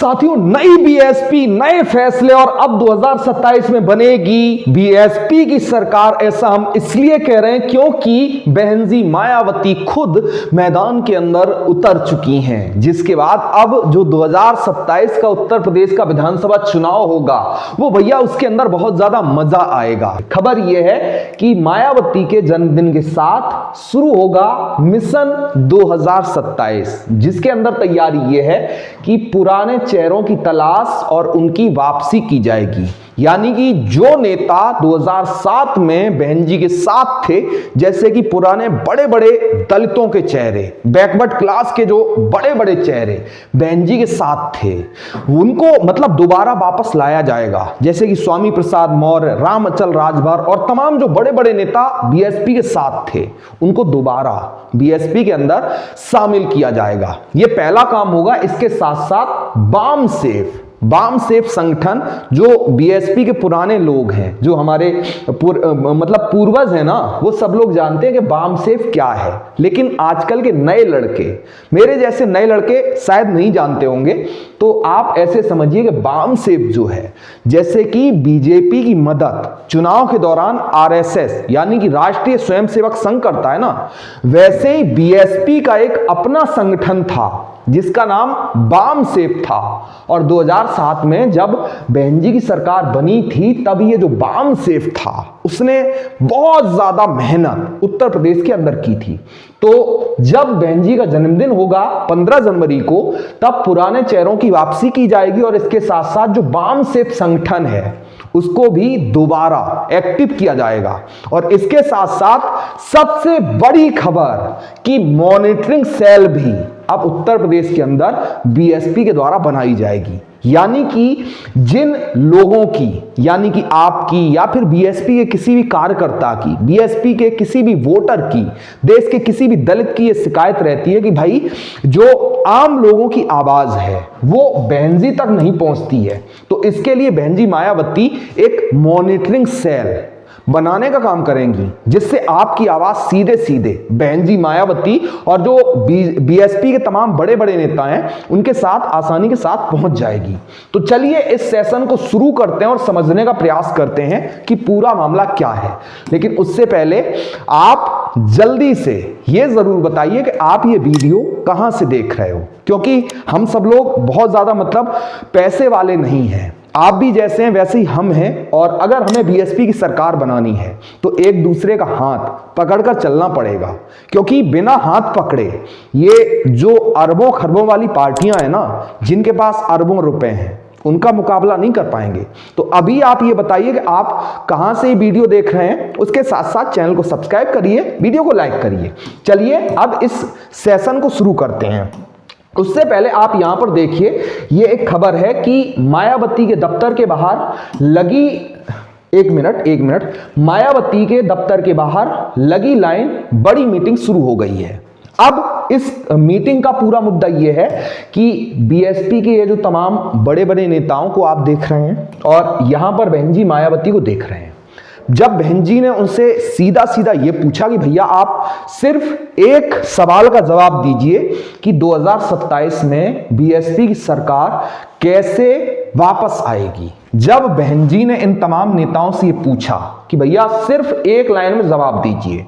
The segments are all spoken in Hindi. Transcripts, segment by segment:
साथियों, नई बीएसपी, नए फैसले और अब 2027 में बनेगी बीएसपी की सरकार। ऐसा हम इसलिए कह रहे हैं क्योंकि बहन जी मायावती खुद मैदान के अंदर उतर चुकी हैं, जिसके बाद अब जो 2027 का उत्तर प्रदेश का विधानसभा चुनाव होगा वो भैया उसके अंदर बहुत ज्यादा मजा आएगा। खबर यह है कि मायावती के जन्मदिन के साथ शुरू होगा मिशन 2027, जिसके अंदर तैयारी यह है कि पुराने चेहरों की तलाश और उनकी वापसी की जाएगी। यानी कि जो नेता 2007 में बहन जी के साथ थे, जैसे कि पुराने बड़े बड़े दलितों के चेहरे, बैकवर्ड क्लास के जो बड़े बड़े चेहरे बहन जी के साथ थे, उनको मतलब दोबारा वापस लाया जाएगा। जैसे कि स्वामी प्रसाद मौर्य, राम अचल राजभर और तमाम जो बड़े बड़े नेता बीएसपी के साथ थे, उनको दोबारा बीएसपी के अंदर शामिल किया जाएगा। यह पहला काम होगा। इसके साथ साथ बाम सेफ संगठन, जो बीएसपी के पुराने लोग हैं, जो हमारे मतलब पूर्वज हैं ना, वो सब लोग जानते हैं कि बाम सेफ क्या है। लेकिन आजकल के नए लड़के, मेरे जैसे नए लड़के शायद नहीं जानते होंगे। तो आप ऐसे समझिए कि बाम सेफ जो है, जैसे कि बीजेपी की मदद चुनाव के दौरान आरएसएस यानी कि राष्ट्रीय स्वयंसेवक संघ करता है ना, वैसे ही बीएसपी का एक अपना संगठन था जिसका नाम बाम सेफ था। और 2007 में जब बहन जी की सरकार बनी थी, तब ये जो बाम सेफ था उसने बहुत ज्यादा मेहनत उत्तर प्रदेश के अंदर की थी। तो जब बहन जी का जन्मदिन होगा 15 जनवरी को, तब पुराने चेहरों की वापसी की जाएगी और इसके साथ साथ जो बाम सेफ संगठन है उसको भी दोबारा एक्टिव किया जाएगा। और इसके साथ साथ सबसे बड़ी खबर कि मॉनिटरिंग सेल भी अब उत्तर प्रदेश के अंदर बीएसपी के द्वारा बनाई जाएगी। यानी कि जिन लोगों की, यानी कि आपकी या फिर बीएसपी के किसी भी कार्यकर्ता की, बीएसपी के किसी भी वोटर की, देश के किसी भी दलित की यह शिकायत रहती है कि भाई जो आम लोगों की आवाज है वो बहन जी तक नहीं पहुंचती है, तो इसके लिए बहन जी मायावती एक मॉनिटरिंग सेल बनाने का काम करेंगी, जिससे आपकी आवाज सीधे सीधे बहन जी मायावती और जो बीएसपी के तमाम बड़े बड़े नेता हैं उनके साथ आसानी के साथ पहुंच जाएगी। तो चलिए इस सेशन को शुरू करते हैं और समझने का प्रयास करते हैं कि पूरा मामला क्या है। लेकिन उससे पहले आप जल्दी से ये जरूर बताइए कि आप ये वीडियो कहां से देख रहे हो, क्योंकि हम सब लोग बहुत ज्यादा मतलब पैसे वाले नहीं हैं। आप भी जैसे हैं वैसे ही हम हैं, और अगर हमें बीएसपी की सरकार बनानी है तो एक दूसरे का हाथ पकड़कर चलना पड़ेगा, क्योंकि बिना हाथ पकड़े ये जो अरबों खरबों वाली पार्टियां हैं ना, जिनके पास अरबों रुपए हैं, उनका मुकाबला नहीं कर पाएंगे। तो अभी आप ये बताइए कि आप कहां से वीडियो देख रहे हैं, उसके साथ साथ चैनल को सब्सक्राइब करिए, वीडियो को लाइक करिए। चलिए अब इस सेशन को शुरू करते हैं। उससे पहले आप यहां पर देखिए, ये एक खबर है कि मायावती के दफ्तर के बाहर लगी, एक मिनट, मायावती के दफ्तर के बाहर लगी लाइन, बड़ी मीटिंग शुरू हो गई है। अब इस मीटिंग का पूरा मुद्दा यह है कि बीएसपी के ये जो तमाम बड़े बड़े नेताओं को आप देख रहे हैं और यहां पर बहन जी मायावती को देख रहे हैं। जब बहन जी ने उनसे सीधा सीधा ये पूछा कि भैया आप सिर्फ एक सवाल का जवाब दीजिए कि 2027 में बीएसपी की सरकार कैसे वापस आएगी। जब बहन जी ने इन तमाम नेताओं से ये पूछा कि भैया सिर्फ एक लाइन में जवाब दीजिए,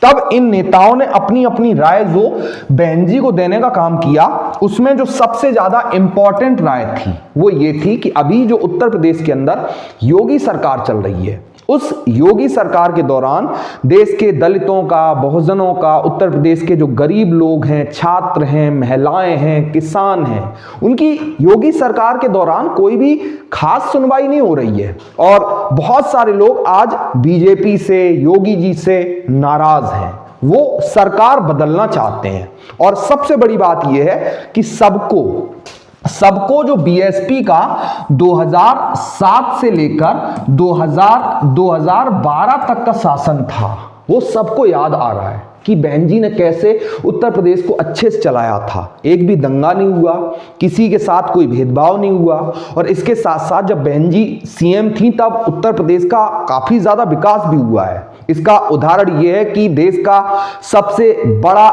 तब इन नेताओं ने अपनी अपनी राय जो बहन जी को देने का काम किया, उसमें जो सबसे ज्यादा इंपॉर्टेंट राय थी वो ये थी कि अभी जो उत्तर प्रदेश के अंदर योगी सरकार चल रही है, उस योगी सरकार के दौरान देश के दलितों का, बहुजनों का, उत्तर प्रदेश के जो गरीब लोग हैं, छात्र हैं, महिलाएं हैं, किसान हैं, उनकी योगी सरकार के दौरान कोई भी खास सुनवाई नहीं हो रही है। और बहुत सारे लोग आज बीजेपी से, योगी जी से नाराज हैं, वो सरकार बदलना चाहते हैं। और सबसे बड़ी बात यह है कि सबको जो बीएसपी का 2007 से लेकर 2012 तक का शासन था, वो सबको याद आ रहा है कि बहन जी ने कैसे उत्तर प्रदेश को अच्छे से चलाया था। एक भी दंगा नहीं हुआ, किसी के साथ कोई भेदभाव नहीं हुआ। और इसके साथ साथ जब बहन जी सीएम थी तब उत्तर प्रदेश का काफी ज्यादा विकास भी हुआ है। इसका उदाहरण यह है कि देश का सबसे बड़ा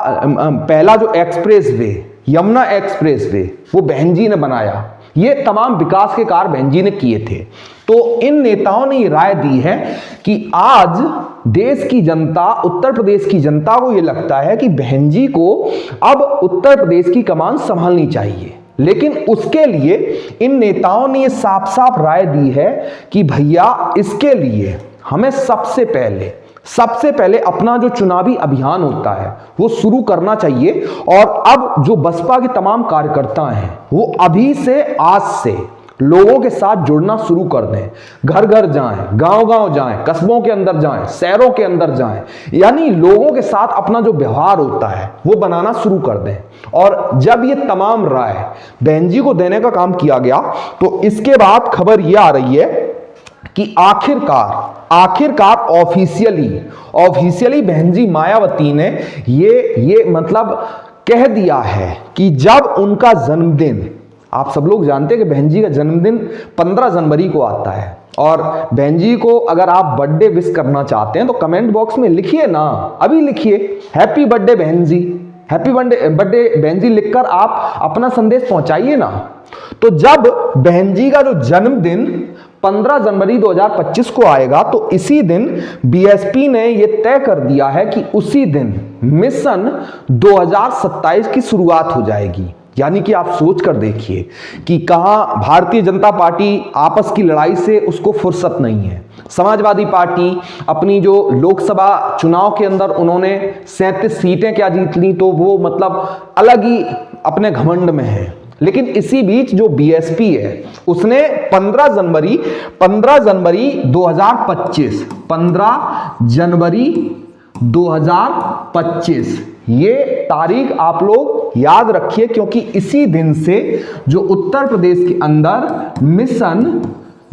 पहला जो express way, Yamuna express way, वो बहन जी ने बनाया। ये तमाम विकास के कार्य बहन जी ने किए थे। तो इन नेताओं ने ये राय दी है कि आज देश की जनता, उत्तर प्रदेश की जनता को ये लगता है कि बहन जी को अब उत्तर प्रदेश की कमान संभालनी चाहिए। लेकिन उसके लिए इन नेताओं ने ये साफ साफ राय दी है कि भैया इसके लिए हमें सबसे पहले अपना जो चुनावी अभियान होता है वो शुरू करना चाहिए। और अब जो बसपा के तमाम कार्यकर्ता हैं वो अभी से, आज से लोगों के साथ जुड़ना शुरू कर दें, घर घर जाएं, गांव गांव जाएं, कस्बों के अंदर जाएं, शहरों के अंदर जाएं, यानी लोगों के साथ अपना जो व्यवहार होता है वो बनाना शुरू कर दें। और जब ये तमाम राय बहन जी को देने का काम किया गया तो इसके बाद खबर ये आ रही है कि आखिरकार ऑफिशियली बहन जी मायावती ने ये मतलब कह दिया है कि जब उनका जन्मदिन, आप सब लोग जानते हैं कि बहन जी का जन्मदिन 15 जनवरी को आता है, और बहन जी को अगर आप बर्थडे विश करना चाहते हैं तो कमेंट बॉक्स में लिखिए ना, अभी लिखिए हैप्पी बर्थडे बहन जी, हैप्पी बर्थडे बहन जी लिखकर आप अपना संदेश पहुंचाइए ना। तो जब बहन जी का जो जन्मदिन 15 जनवरी 2025 को आएगा तो इसी दिन बीएसपी ने यह तय कर दिया है कि उसी दिन मिशन 2027 की शुरुआत हो जाएगी। यानी कि आप सोच कर देखिए कि कहां भारतीय जनता पार्टी आपस की लड़ाई से उसको फुर्सत नहीं है। समाजवादी पार्टी अपनी जो लोकसभा चुनाव के अंदर उन्होंने 37 सीटें क्या जीत ली, तो वो मतलब अलग ही अपने घमंड में है। लेकिन इसी बीच जो बीएसपी है उसने 15 जनवरी 2025 ये तारीख आप लोग याद रखिए, क्योंकि इसी दिन से जो उत्तर प्रदेश के अंदर मिशन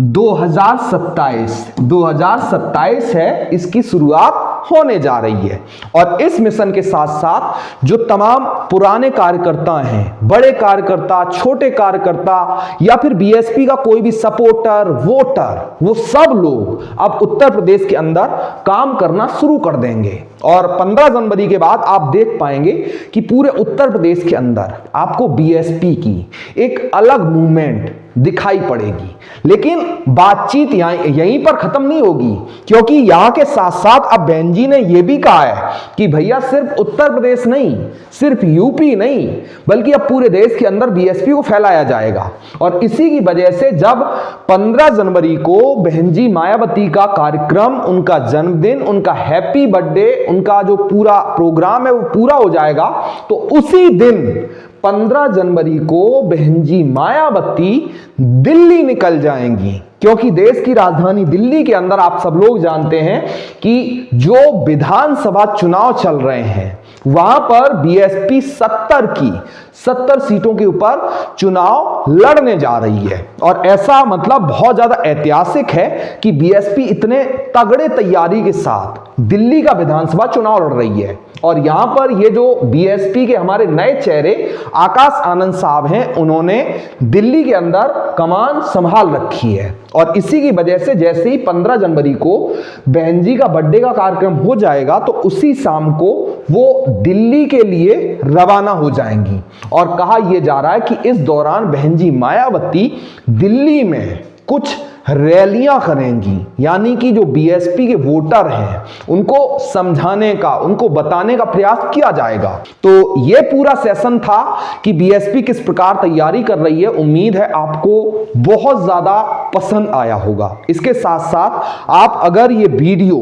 2027 है, इसकी शुरुआत होने जा रही है। और इस मिशन के साथ साथ जो तमाम पुराने कार्यकर्ता हैं, बड़े कार्यकर्ता, छोटे कार्यकर्ता या फिर बीएसपी का कोई भी सपोर्टर, वोटर, वो सब लोग अब उत्तर प्रदेश के अंदर काम करना शुरू कर देंगे। और 15 जनवरी के बाद आप देख पाएंगे कि पूरे उत्तर प्रदेश के अंदर आपको बीएसपी की एक अलग मूवमेंट दिखाई पड़ेगी। लेकिन बातचीत यहीं पर खत्म नहीं होगी, क्योंकि यहां के साथ साथ अब बहन जी ने यह भी कहा है कि भैया सिर्फ उत्तर प्रदेश नहीं, सिर्फ यूपी नहीं, बल्कि अब पूरे देश के अंदर बीएसपी को फैलाया जाएगा। और इसी की वजह से जब 15 जनवरी को बहन जी मायावती का कार्यक्रम, उनका जन्मदिन, उनका हैप्पी बर्थडे, उनका जो पूरा प्रोग्राम है वो पूरा हो जाएगा, तो उसी दिन 15 जनवरी को बहन जी मायावती दिल्ली निकल जाएंगी। क्योंकि देश की राजधानी दिल्ली के अंदर आप सब लोग जानते हैं कि जो विधानसभा चुनाव चल रहे हैं वहां पर बीएसपी 70 सीटों के ऊपर चुनाव लड़ने जा रही है। और ऐसा मतलब बहुत ज्यादा ऐतिहासिक है कि बीएसपी इतने तगड़े तैयारी के साथ दिल्ली का विधानसभा चुनाव लड़ रही है। और यहां पर ये जो बीएसपी के हमारे नए चेहरे आकाश आनंद साहब हैं, उन्होंने दिल्ली के अंदर कमान संभाल रखी है। और इसी की वजह से जैसे ही 15 जनवरी को बहन जी का बर्थडे का कार्यक्रम हो जाएगा तो उसी शाम को वो दिल्ली के लिए रवाना हो जाएंगी। और कहा यह जा रहा है कि इस दौरान बहन जी मायावती दिल्ली में कुछ रैलियां करेंगी, यानी कि जो बीएसपी के वोटर हैं उनको समझाने का, उनको बताने का प्रयास किया जाएगा। तो यह पूरा सेशन था कि बीएसपी किस प्रकार तैयारी कर रही है। उम्मीद है आपको बहुत ज्यादा पसंद आया होगा। इसके साथ साथ आप अगर ये वीडियो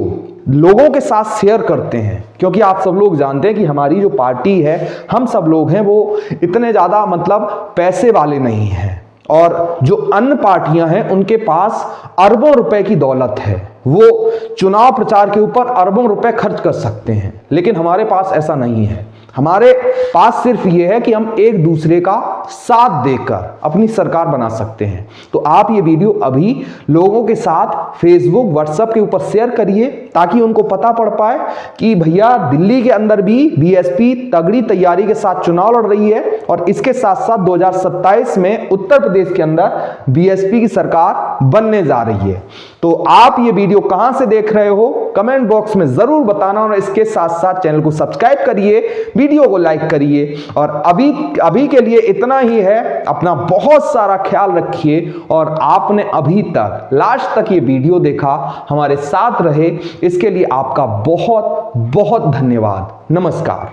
लोगों के साथ शेयर करते हैं, क्योंकि आप सब लोग जानते हैं कि हमारी जो पार्टी है, हम सब लोग हैं, वो इतने ज्यादा मतलब पैसे वाले नहीं हैं। और जो अन्य पार्टियां हैं उनके पास अरबों रुपए की दौलत है, वो चुनाव प्रचार के ऊपर अरबों रुपए खर्च कर सकते हैं। लेकिन हमारे पास ऐसा नहीं है। हमारे पास सिर्फ ये है कि हम एक दूसरे का साथ देकर अपनी सरकार बना सकते हैं। तो आप ये वीडियो अभी लोगों के साथ फेसबुक, व्हाट्सएप के ऊपर शेयर करिए, ताकि उनको पता पड़ पाए कि भैया दिल्ली के अंदर भी बीएसपी तगड़ी तैयारी के साथ चुनाव लड़ रही है और इसके साथ साथ 2027 में उत्तर प्रदेश के अंदर बीएसपी की सरकार बनने जा रही है। तो आप ये वीडियो कहां से देख रहे हो कमेंट बॉक्स में जरूर बताना, और इसके साथ साथ चैनल को सब्सक्राइब करिए, वीडियो को लाइक करिए। और अभी के लिए इतना ही है। अपना बहुत सारा ख्याल रखिए, और आपने अभी तक लास्ट तक ये वीडियो देखा, हमारे साथ रहे, इसके लिए आपका बहुत बहुत धन्यवाद। नमस्कार।